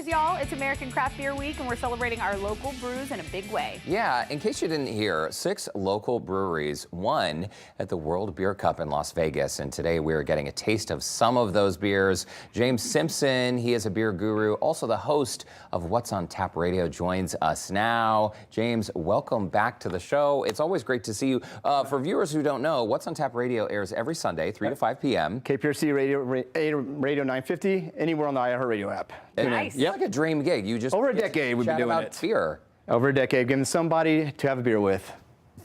Cheers, y'all. It's American Craft Beer Week, and we're celebrating our local brews in a big way. Yeah, in case you didn't hear, 6 local breweries won at the World Beer Cup in Las Vegas, and today we're getting a taste of some of those beers. James Simpson, he is a beer guru, also the host of What's on Tap Radio, joins us now. James, welcome back to the show. It's always great to see you. For viewers who don't know, What's on Tap Radio airs every Sunday, 3 to 5 p.m. KPRC Radio 950, anywhere on the iHeartRadio app. Nice. It's like a dream gig. You just over a decade we've been doing about it. Beer. Over a decade, giving somebody to have a beer with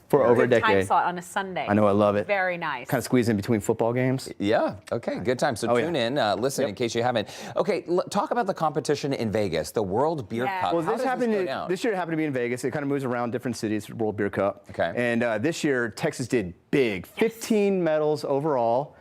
for over a Good time decade. slot on a Sunday. I know, I love it. Very nice. Kind of squeeze in between football games. Yeah. Okay. Good time. So tune in, listen in case you haven't. Okay. Talk about the competition in Vegas, the World Beer Cup. Well, How does this go down? this year it happened to be in Vegas. It kind of moves around different cities, World Beer Cup. Okay. And this year, Texas did big, 15 medals overall.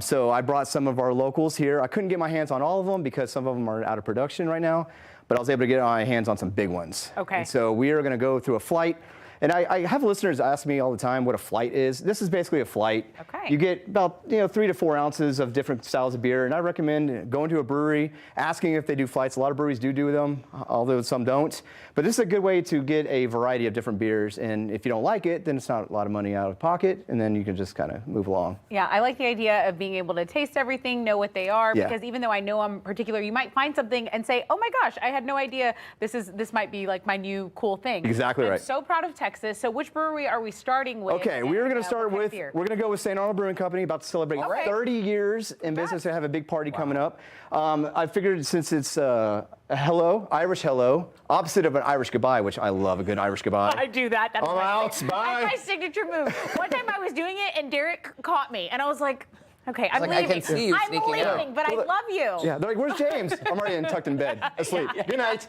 So I brought some of our locals here. I couldn't get my hands on all of them because some of them are out of production right now, but I was able to get my hands on some big ones. Okay. And so we are going to go through a flight. And I have listeners ask me all the time what a flight is. This is basically a flight. Okay. You get about 3 to 4 ounces of different styles of beer, and I recommend going to a brewery, asking if they do flights. A lot of breweries do them, although some don't. But this is a good way to get a variety of different beers, and if you don't like it, then it's not a lot of money out of pocket, and then you can just kind of move along. Yeah, I like the idea of being able to taste everything, know what they are, because even though I know I'm particular, you might find something and say, oh my gosh, I had no idea this might be like my new cool thing. Exactly right. I'm so proud of Texas. So which brewery are we starting with? Okay, we're going to start with, we're going to go with St. Arnold Brewing Company, about to celebrate 30 years in business. They have a big party coming up. I figured since it's a hello, Irish hello, opposite of an Irish goodbye, which I love a good Irish goodbye. I do that. That's I'm out, bye. That's my signature move. One time I was doing it and Derrick caught me and I was like, okay, I'm leaving. I can see you sneaking leaving, out. but I love you. Yeah, they're like, where's James? I'm already tucked in bed, asleep. Good night.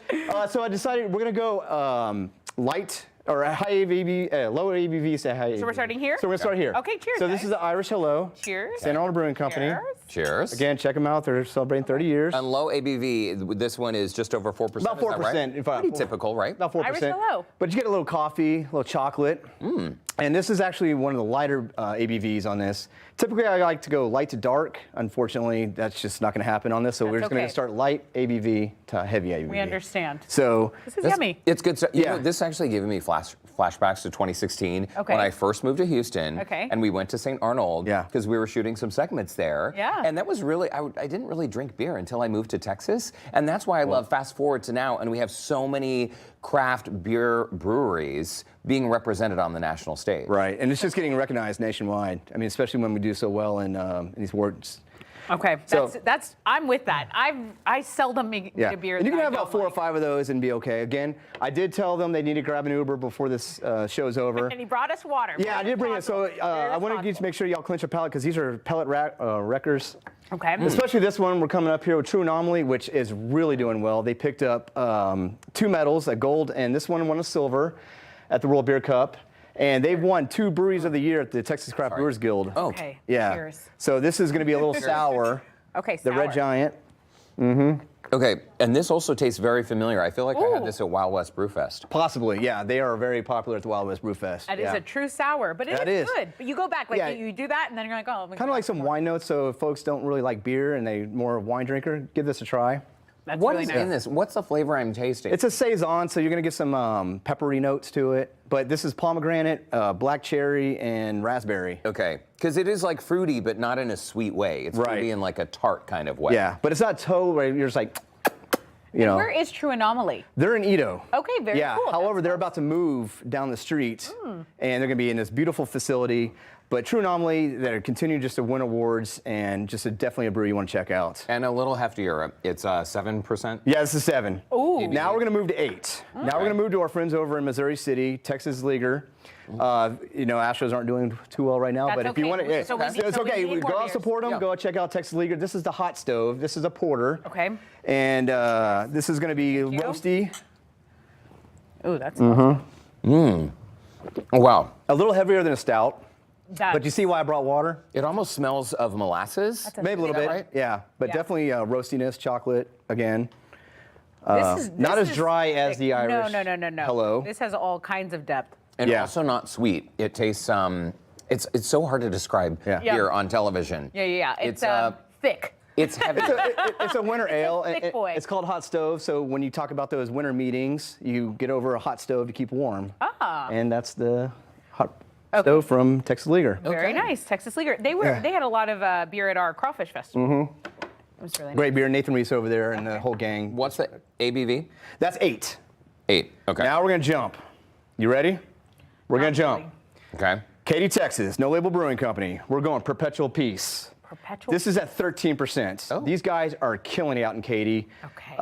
So I decided we're going to go light, or high ABV, lower ABV to high ABV. So we're starting here? So we're going to start here. Okay, cheers, So this guys. is the Irish Hello. Cheers. St. Arnold Brewing Company. Cheers. Cheers. Again, check them out. They're celebrating 30 years. And low ABV, this one is just over 4%. About 4%. Is that right? Pretty typical, right? About 4%. Irish Hello. But you get a little coffee, a little chocolate. And this is actually one of the lighter ABVs on this. Typically, I like to go light to dark. Unfortunately, that's just not going to happen on this. So we're just going to start light ABV to heavy ABV. We understand. So this is yummy. It's good stuff. You Yeah. know, this actually gave me flashbacks to 2016 when I first moved to Houston. And we went to St. Arnold because we were shooting some segments there. Yeah. And that was really, I didn't really drink beer until I moved to Texas. And that's why I love fast forward to now. And we have so many craft beer breweries being represented on the national stage. Right, and it's just getting recognized nationwide. I mean, especially when we do so well in these awards. Okay, that's I'm with that. I seldom get a beer. And you can that have I about don't 4 or like. 5 of those and be okay. Again, I did tell them they need to grab an Uber before this show's over. And he brought us water. Yeah, I did bring it. So I wanted you to make sure y'all clinch a pallet because these are pellet wreckers. Okay. Especially this one, we're coming up here with True Anomaly, which is really doing well. They picked up 2 medals, a gold, and this one won a silver at the World Beer Cup. And they've won 2 Breweries of the Year at the Texas Craft Brewers Guild. Oh, okay. Yeah. Cheers. So this is going to be a little sour. Okay, The sour. Red Giant. Okay, and this also tastes very familiar. I feel like I had this at Wild West Brewfest. Possibly, yeah. They are very popular at the Wild West Brewfest. That is a true sour, but it is good. But you go back, like you do that, and then you're like, oh. Kind of like some wine notes, so if folks don't really like beer and they're more a wine drinker, give this a try. That's What really is nice. in this? What's the flavor I'm tasting? It's a Saison, so you're going to get some peppery notes to it. But this is pomegranate, black cherry, and raspberry. Okay, because it is like fruity, but not in a sweet way. It's fruity in like a tart kind of way. Yeah, but it's not toe where you're just like, you know. Where is True Anomaly? They're in Edo. Okay, very cool. However, they're about to move down the street, and they're going to be in this beautiful facility. But True Anomaly, they're continuing just to win awards, and just definitely a brewery you want to check out. And a little heftier. It's 7%. Yeah, this is 7. Ooh. Now we're going to move to 8. Now we're going to move to our friends over in Missouri City, Texas Leaguer. You know, Astros aren't doing too well right now, That's but if you okay. want to, So we need- it's so we okay. need more Go out beers. support them. Go out check out Texas Leaguer. This is the hot stove. This is a porter. Okay. And this is going to be roasty. Ooh, that's Oh, wow. A little heavier than a stout. That, But you see why I brought water? It almost smells of molasses. Maybe a little Is bit. that right? Yeah, but Yeah. definitely roastiness, chocolate again. this not is as dry as thick. the Irish No. Hello. This has all kinds of depth. And Yeah. also not sweet. It tastes, it's so hard to describe Yeah. here on television. Yeah. It's It's, thick. It's heavy. It's a winter ale. thick boy. It's called hot stove. So when you talk about those winter meetings, you get over a hot stove to keep warm. Ah. And that's the hot stove from Texas Leaguer. Very nice, Texas Leaguer. They had a lot of beer at our crawfish festival. It was really Great beer. Nathan Reese over there and the whole gang. What's the ABV? That's 8. 8. Okay. Now we're going to jump. You ready? We're going to jump. Okay. Katy, Texas, No Label Brewing Company. We're going Perpetual Peace. Perpetual. This is at 13%. Oh. These guys are killing it out in Katy. Okay.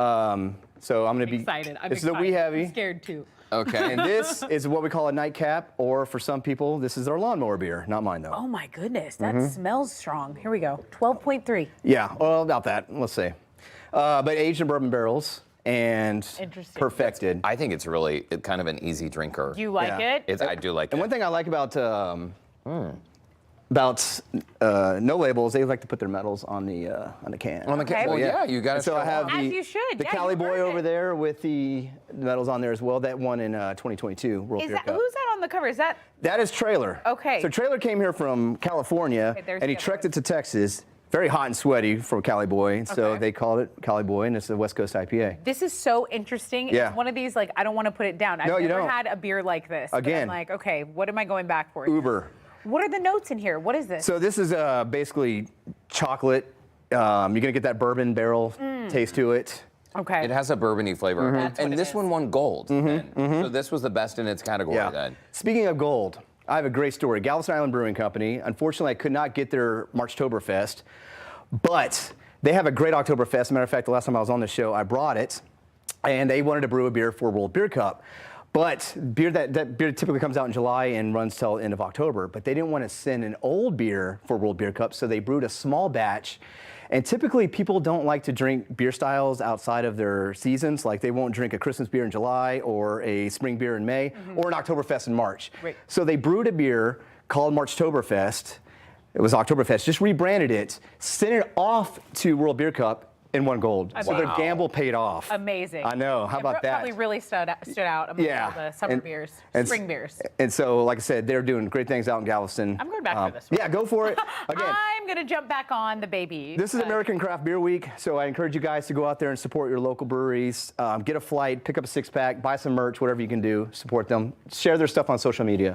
So I'm going to be excited. This is a wee heavy. I'm scared too. Okay. And this is what we call a nightcap, or for some people, this is their lawnmower beer. Not mine though. Oh my goodness, that smells strong. Here we go. 12.3. Yeah, well, about that. Let's see. But aged in bourbon barrels and Interesting. perfected. I think it's really kind of an easy drinker. You like Yeah. it? I do like And it. one thing I like about No Labels, they like to put their medals on the can. On the Okay. can. Well, yeah, you got to. And so I have As you should. the Yeah, Cali you Boy earned over it. there with the medals on there as well. That won in 2022 World Is Beer that Cup. who's that on the cover? Is that That is Trailer. Okay. So Trailer came here from California, Okay, there's and he the other trekked one. it to Texas. Very hot and sweaty for Cali Boy, and so Okay. they called it Cali Boy, and it's a West Coast IPA. This is so interesting. Yeah. It's one of these, like, I don't want to put it down. I've No, you never don't. had a beer like this. but Again. I'm like, okay, what am I going back for? Uber. What are the notes in here? What is this? So this is basically chocolate. You're gonna get that bourbon barrel taste to it. okay. It has a bourbony flavor. That's And what it this is. one won gold. then. So this was the best in its category then. Speaking of gold, I have a great story. Galveston Island Brewing Company. Unfortunately, I could not get their Marchtoberfest, but they have a great Oktoberfest. As a matter of fact, the last time I was on the show, I brought it, and they wanted to brew a beer for World Beer Cup. But that beer typically comes out in July and runs till end of October. But they didn't want to send an old beer for World Beer Cup, so they brewed a small batch. And typically, people don't like to drink beer styles outside of their seasons. Like they won't drink a Christmas beer in July, or a spring beer in May, or an Oktoberfest in March. Right. So they brewed a beer called Marchtoberfest. It was Oktoberfest. Just rebranded it, sent it off to World Beer Cup, and won gold. So their Wow. gamble paid off. Amazing. I know. How It about that? Probably really stood out among all the summer beers, spring beers. And so, like I said, they're doing great things out in Galveston. I'm going back for this one. Yeah, go for it. Again, I'm going to jump back on the baby. this is American Craft Beer Week, so I encourage you guys to go out there and support your local breweries. Get a flight, pick up a 6-pack, buy some merch, whatever you can do, support them. Share their stuff on social media.